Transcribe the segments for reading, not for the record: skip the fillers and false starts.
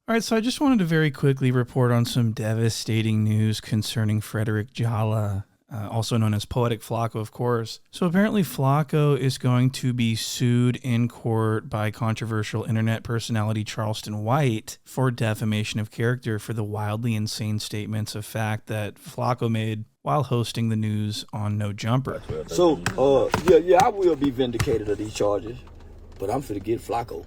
All right, so I just wanted to very quickly report on some devastating news concerning Frederick Jala, also known as Poetik Flakko, of course. So apparently Flakko is going to be sued in court by controversial internet personality Charleston White for defamation of character for the wildly insane statements of fact that Flakko made while hosting the news on No Jumper. So, yeah, I will be vindicated of these charges, but I'm finna get Flakko.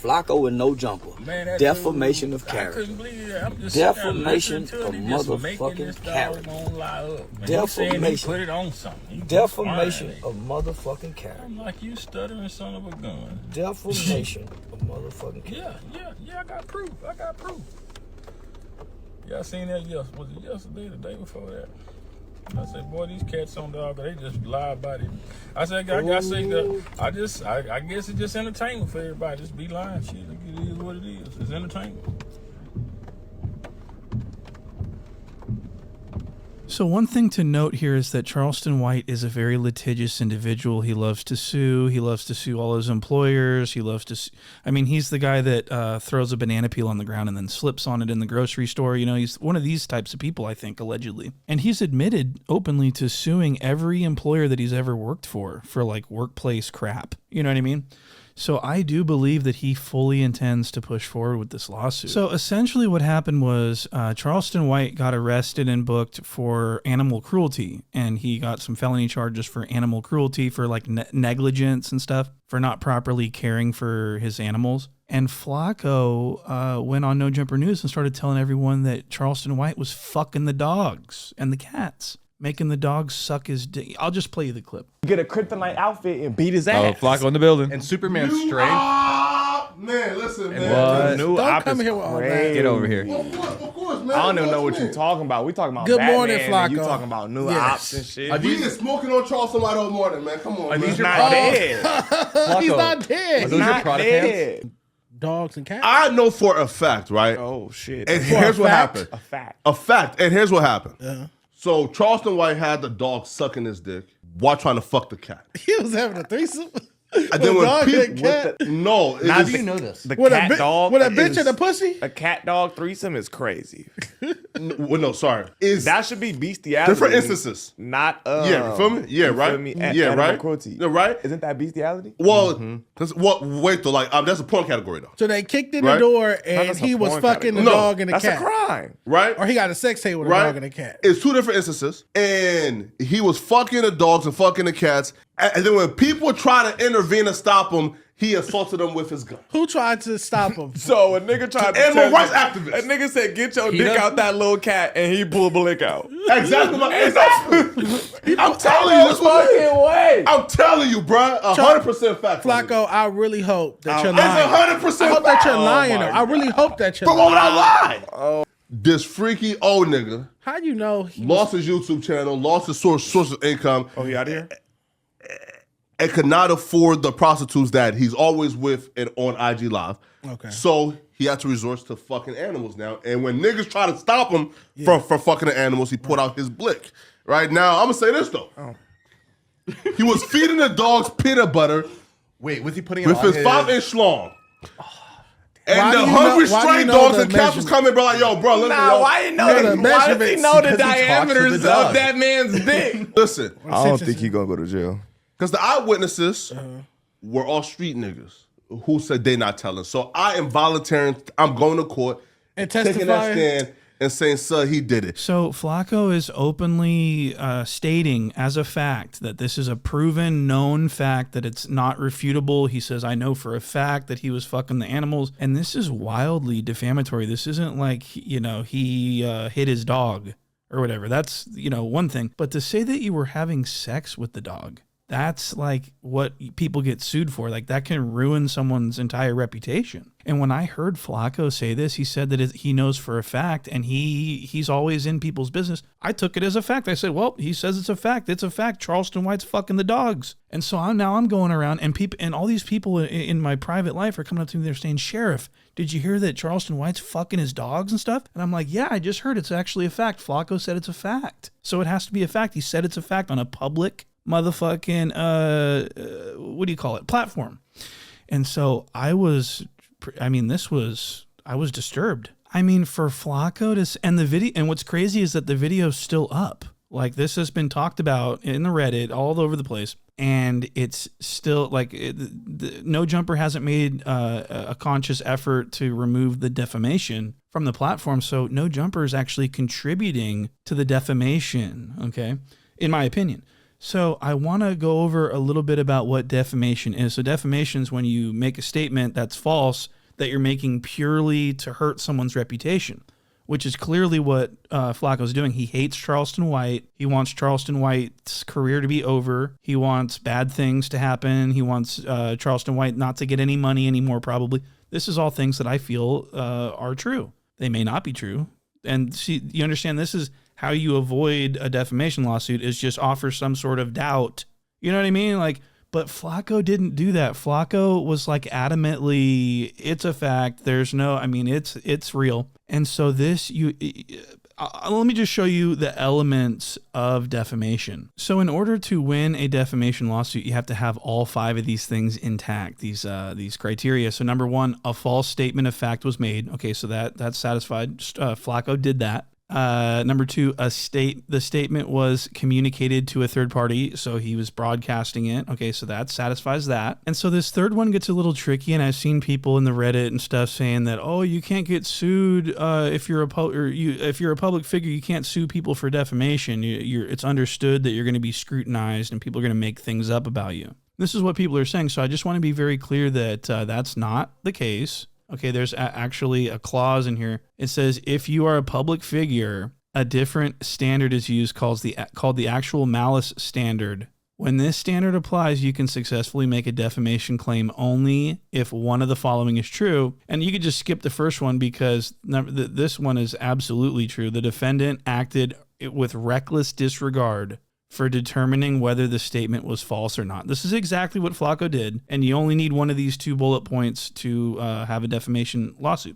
Flakko and No Jumper. Man, defamation of character. Defamation of motherfucking character. Defamation. Put it on something. Defamation of motherfucking character. I'm like you stuttering son of a gun. Defamation of motherfucking character. Yeah, I got proof. Yeah, I seen that was it yesterday, the day before that? I said, boy, these cats on dog, they just lie about it. I said, I guess it's just entertainment for everybody. Just be lying shit. It is what it is. It's entertainment. So one thing to note here is that Charleston White is a very litigious individual. He loves to sue. He loves to sue all his employers. He loves to he's the guy that throws a banana peel on the ground and then slips on it in the grocery store. You know, he's one of these types of people, I think, allegedly. And he's admitted openly to suing every employer that he's ever worked for like workplace crap. You know what I mean? So I do believe that he fully intends to push forward with this lawsuit. So essentially what happened was Charleston White got arrested and booked for animal cruelty. And he got some felony charges for animal cruelty, for like negligence and stuff, for not properly caring for his animals. And Flakko went on No Jumper News and started telling everyone that Charleston White was fucking the dogs and the cats, making the dogs suck his dick. I'll just play you the clip. Get a kryptonite outfit and beat his ass. Oh, Flakko in the building. And Superman's straight. Man, listen, man. What? New Don't come here with all that. Get over here. Of course, man. I don't even know what you're talking about. We talking about Good Batman, morning, and Flakko. you talking about new ops and shit. We been smoking on Charleston White all morning, man. Come on, man. He's not dead. He's not dead. He's those your not Prada dead. Dogs and cats. I know for a fact, right? Oh, shit. And here's what happened. A fact. A fact. And here's what happened. Yeah. So Charleston White had the dog sucking his dick while trying to fuck the cat. He was having a threesome. And then when people, no, How do you know this? The With cat dog. with a bitch is- and a pussy. A cat dog threesome is crazy. well, no, sorry. Is That should be bestiality. different instances. Not Yeah, you feel me? Yeah, you right? feel me? Yeah, Animal right? Cruelty. Yeah, right? Isn't that bestiality? Well, wait though, like that's a porn category though, So they kicked in Right. the door and that's a he was porn fucking the category. dog and the That's cat. a crime. right? Or he got a sex tape with a Right? dog and a cat. It's two different instances, and he was fucking the dogs and fucking the cats, and then when people try to intervene and stop him, he assaulted them with his gun. Who tried to stop him? So a nigga tried to Animal tell rights you- activist. A nigga said, "Get your dick out that little cat," and he pulled a lick out. Exactly. I'm telling you, that's what it is. way. I'm telling you, bro. 100% fact. Flakko, I really hope that you're It's lying. 100% I hope that you're fact. lying. I really hope that you're But why would lying. I lie? This freaky old nigga How you know he lost his YouTube channel, lost his source of income, Oh, he out of here? and could not afford the prostitutes that he's always with and on IG Live. Okay. So he had to resort to fucking animals now. And when niggas try to stop him from fucking the animals, he put out his blick. Right now, I'm gonna say this though. He was feeding the dogs peanut butter Wait, was he putting it with on his 5-inch long. Why And do the you hungry know- why do stray you know dogs the and cats was measurement? coming, bro. Like, yo, bro, listen, Nah, yo. why he know Yeah, the, the why does he measurements. know the Because he talked to the diameters of dog. that man's dick? Listen, I don't think he gonna go to jail. because the eyewitnesses were all street niggas who said they not telling. So I am volunteering. I'm going to court, And taking that testifying? stand and saying, sir, he did it. So Flakko is openly stating as a fact that this is a proven, known fact, that it's not refutable. He says, I know for a fact that he was fucking the animals. And this is wildly defamatory. This isn't like, he hit his dog or whatever. That's, one thing. But to say that you were having sex with the dog, that's like what people get sued for. Like that can ruin someone's entire reputation. And when I heard Flakko say this, he said that he knows for a fact, and he's always in people's business. I took it as a fact. I said, well, he says it's a fact. It's a fact. Charleston White's fucking the dogs. And so I'm going around, and all these people in my private life are coming up to me. They're saying, Sheriff, did you hear that Charleston White's fucking his dogs and stuff? And I'm like, yeah, I just heard it's actually a fact. Flakko said it's a fact. So it has to be a fact. He said it's a fact on a public motherfucking platform. And so this was was disturbed. I mean, for Flakko to, and the video, and what's crazy is that the video's still up. Like, this has been talked about in the Reddit all over the place, and it's still like No Jumper hasn't made a conscious effort to remove the defamation from the platform. So No Jumper is actually contributing to the defamation. Okay, in my opinion. So I want to go over a little bit about what defamation is. So defamation is when you make a statement that's false that you're making purely to hurt someone's reputation, which is clearly what Flakko's doing. He hates Charleston White. He wants Charleston White's career to be over. He wants bad things to happen. He wants Charleston White not to get any money anymore, probably. This is all things that I feel are true. They may not be true. And see, you understand, this is how you avoid a defamation lawsuit, is just offer some sort of doubt. You know what I mean? Like, but Flakko didn't do that. Flakko was like adamantly, it's a fact. There's no, I mean, it's real. And so this, let me just show you the elements of defamation. So in order to win a defamation lawsuit, you have to have all 5 of these things intact, these criteria. So number 1, a false statement of fact was made. Okay, so that's satisfied. Flakko did that. Number 2, the statement was communicated to a third party, so he was broadcasting it. Okay, so that satisfies that. And so this third one gets a little tricky, and I've seen people in the Reddit and stuff saying that, oh, you can't get sued if you're a public figure. You can't sue people for defamation. It's understood that you're going to be scrutinized, and people are going to make things up about you. This is what people are saying. So I just want to be very clear that that's not the case. Okay, there's actually a clause in here. It says if you are a public figure, a different standard is used called the actual malice standard. When this standard applies, you can successfully make a defamation claim only if one of the following is true. And you could just skip the first one because this one is absolutely true. The defendant acted with reckless disregard for determining whether the statement was false or not. This is exactly what Flakko did, and you only need one of these 2 bullet points to have a defamation lawsuit.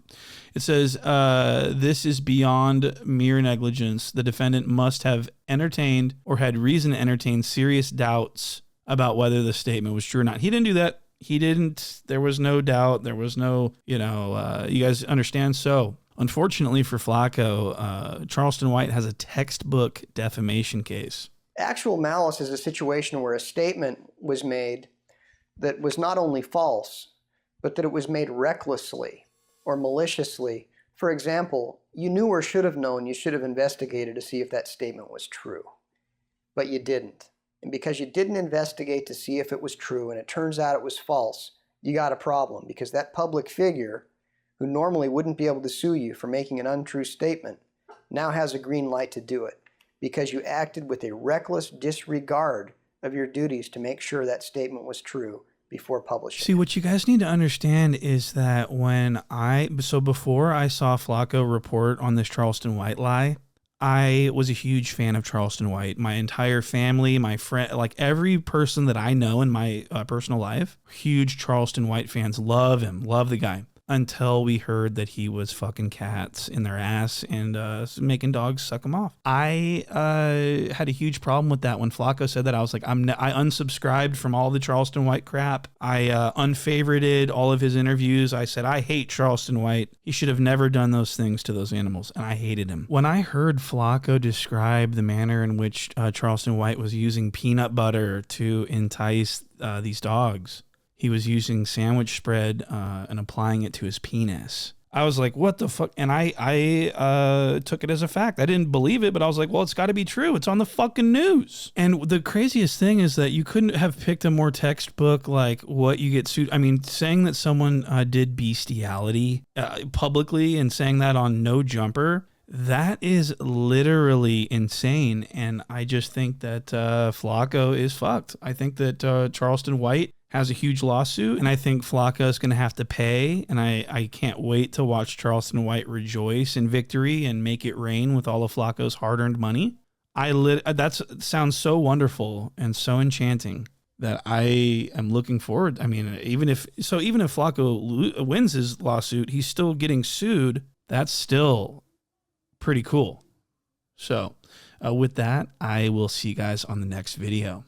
It says, this is beyond mere negligence. The defendant must have entertained or had reason to entertain serious doubts about whether the statement was true or not. He didn't do that. He didn't. There was no doubt. There was no, you guys understand? So, unfortunately for Flakko, Charleston White has a textbook defamation case. Actual malice is a situation where a statement was made that was not only false, but that it was made recklessly or maliciously. For example, you knew or should have known you should have investigated to see if that statement was true, but you didn't. And because you didn't investigate to see if it was true and it turns out it was false, you got a problem, because that public figure, who normally wouldn't be able to sue you for making an untrue statement, now has a green light to do it, because you acted with a reckless disregard of your duties to make sure that statement was true before publishing. See, what you guys need to understand is that before I saw Flakko report on this Charleston White lie, I was a huge fan of Charleston White. My entire family, my friend, like every person that I know in my personal life, huge Charleston White fans, love him, love the guy. Until we heard that he was fucking cats in their ass and making dogs suck them off. I had a huge problem with that when Flakko said that. I was like, I unsubscribed from all the Charleston White crap. I unfavorited all of his interviews. I said, I hate Charleston White. He should have never done those things to those animals, and I hated him. When I heard Flakko describe the manner in which Charleston White was using peanut butter to entice these dogs, he was using sandwich spread and applying it to his penis. I was like, what the fuck? And I took it as a fact. I didn't believe it, but I was like, well, it's got to be true. It's on the fucking news. And the craziest thing is that you couldn't have picked a more textbook, like what you get sued. I mean, saying that someone did bestiality publicly and saying that on No Jumper, that is literally insane. And I just think that Flakko is fucked. I think that Charleston White has a huge lawsuit, and I think Flakko is going to have to pay, and I can't wait to watch Charleston White rejoice in victory and make it rain with all of Flakko's hard-earned money. That sounds so wonderful and so enchanting that I am looking forward. I mean, even if Flakko wins his lawsuit, he's still getting sued. That's still pretty cool. So with that, I will see you guys on the next video.